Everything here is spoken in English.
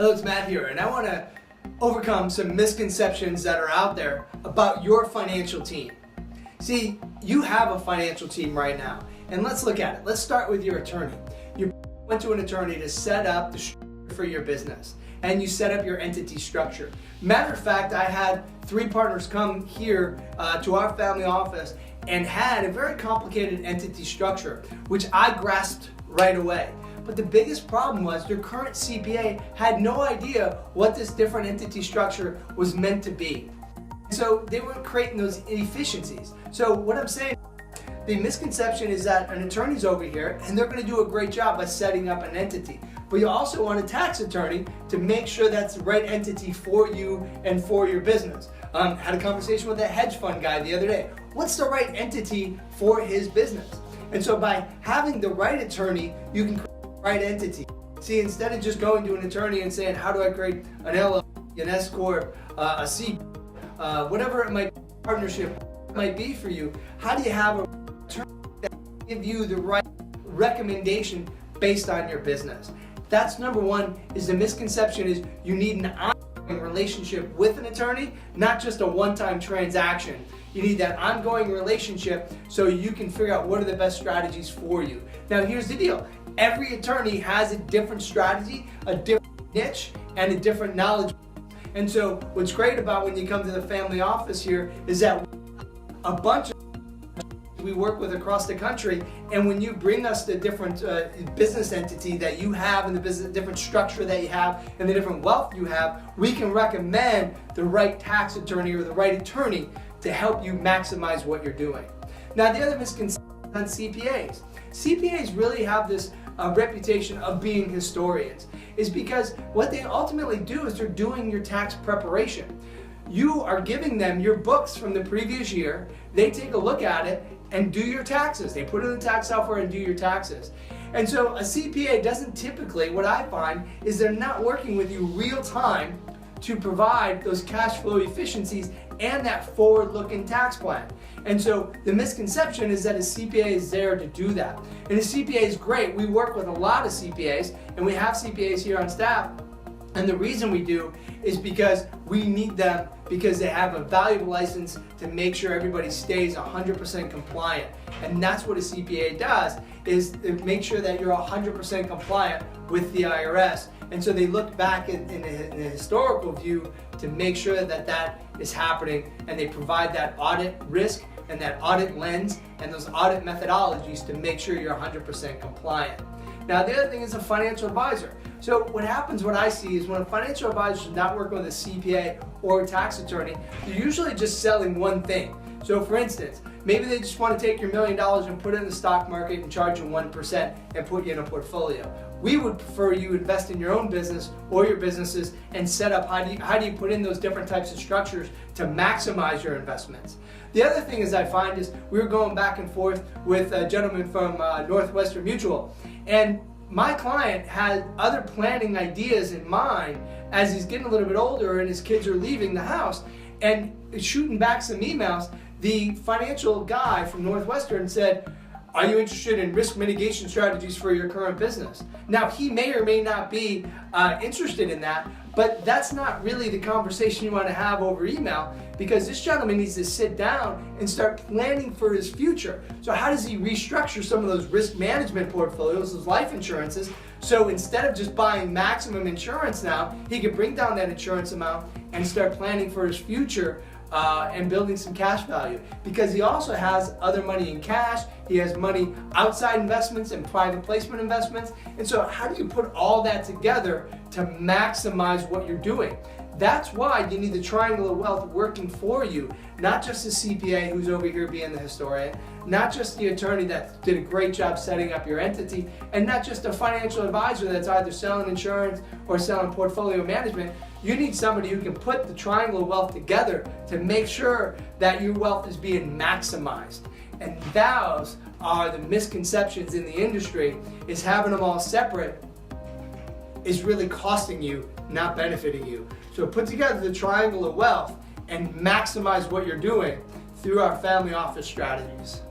Hello, it's Matt here, and I want to overcome some misconceptions that are out there about your financial team. See, you have a financial team right now, and let's look at it. Let's start with your attorney. You went to an attorney to set up the structure for your business, and you set up your entity structure. Matter of fact, I had 3 partners come here to our family office and had a very complicated entity structure, which I grasped right away. But the biggest problem was their current CPA had no idea what this different entity structure was meant to be. So they weren't creating those inefficiencies. So what I'm saying, the misconception is that an attorney's over here and they're going to do a great job by setting up an entity. But you also want a tax attorney to make sure that's the right entity for you and for your business. Had a conversation with a hedge fund guy the other day. What's the right entity for his business? And so by having the right attorney, you can create the right entity. See, instead of just going to an attorney and saying, how do I create an LLC, an S Corp, a C, whatever it might be, partnership might be for you, how do you have a attorney that will give you the right recommendation based on your business? That's number one. Is the misconception is you need an ongoing relationship with an attorney, not just a one-time transaction. You need that ongoing relationship so you can figure out what are the best strategies for you. Now here's the deal. Every attorney has a different strategy, a different niche, and a different knowledge. And so what's great about when you come to the family office here is that a bunch of we work with across the country, and when you bring us the different business entity that you have and the business different structure that you have and the different wealth you have, we can recommend the right tax attorney or the right attorney to help you maximize what you're doing. Now the other misconception on CPAs. CPAs really have this reputation of being historians, is because what they ultimately do is they're doing your tax preparation. You are giving them your books from the previous year, they take a look at it and do your taxes. They put it in the tax software and do your taxes. And so a CPA doesn't typically, what I find, is they're not working with you real time to provide those cash flow efficiencies and that forward-looking tax plan. And so the misconception is that a CPA is there to do that. And a CPA is great. We work with a lot of CPAs, and we have CPAs here on staff. And the reason we do is because we need them because they have a valuable license to make sure everybody stays 100% compliant. And that's what a CPA does, is make sure that you're 100% compliant with the IRS. And so they look back in a historical view to make sure that that is happening, and they provide that audit risk and that audit lens and those audit methodologies to make sure you're 100% compliant. Now the other thing is a financial advisor. So what happens, what I see is when a financial advisor is not working with a CPA or a tax attorney, they're usually just selling one thing. So for instance, maybe they just want to take your $1 million and put it in the stock market and charge you 1% and put you in a portfolio. We would prefer you invest in your own business or your businesses and set up how do you put in those different types of structures to maximize your investments. The other thing is I find is we were going back and forth with a gentleman from Northwestern Mutual, and my client had other planning ideas in mind as he's getting a little bit older and his kids are leaving the house, and shooting back some emails, the financial guy from Northwestern said, are you interested in risk mitigation strategies for your current business? Now, he may or may not be interested in that, but that's not really the conversation you want to have over email, because this gentleman needs to sit down and start planning for his future. So how does he restructure some of those risk management portfolios, those life insurances, so instead of just buying maximum insurance now, he can bring down that insurance amount and start planning for his future and building some cash value, because he also has other money in cash, he has money outside investments and private placement investments. And so how do you put all that together to maximize what you're doing? That's why you need the triangle of wealth working for you, not just the CPA who's over here being the historian, not just the attorney that did a great job setting up your entity, and not just a financial advisor that's either selling insurance or selling portfolio management. You need somebody who can put the triangle of wealth together to make sure that your wealth is being maximized. And those are the misconceptions in the industry, is having them all separate is really costing you, not benefiting you. So put together the triangle of wealth and maximize what you're doing through our family office strategies.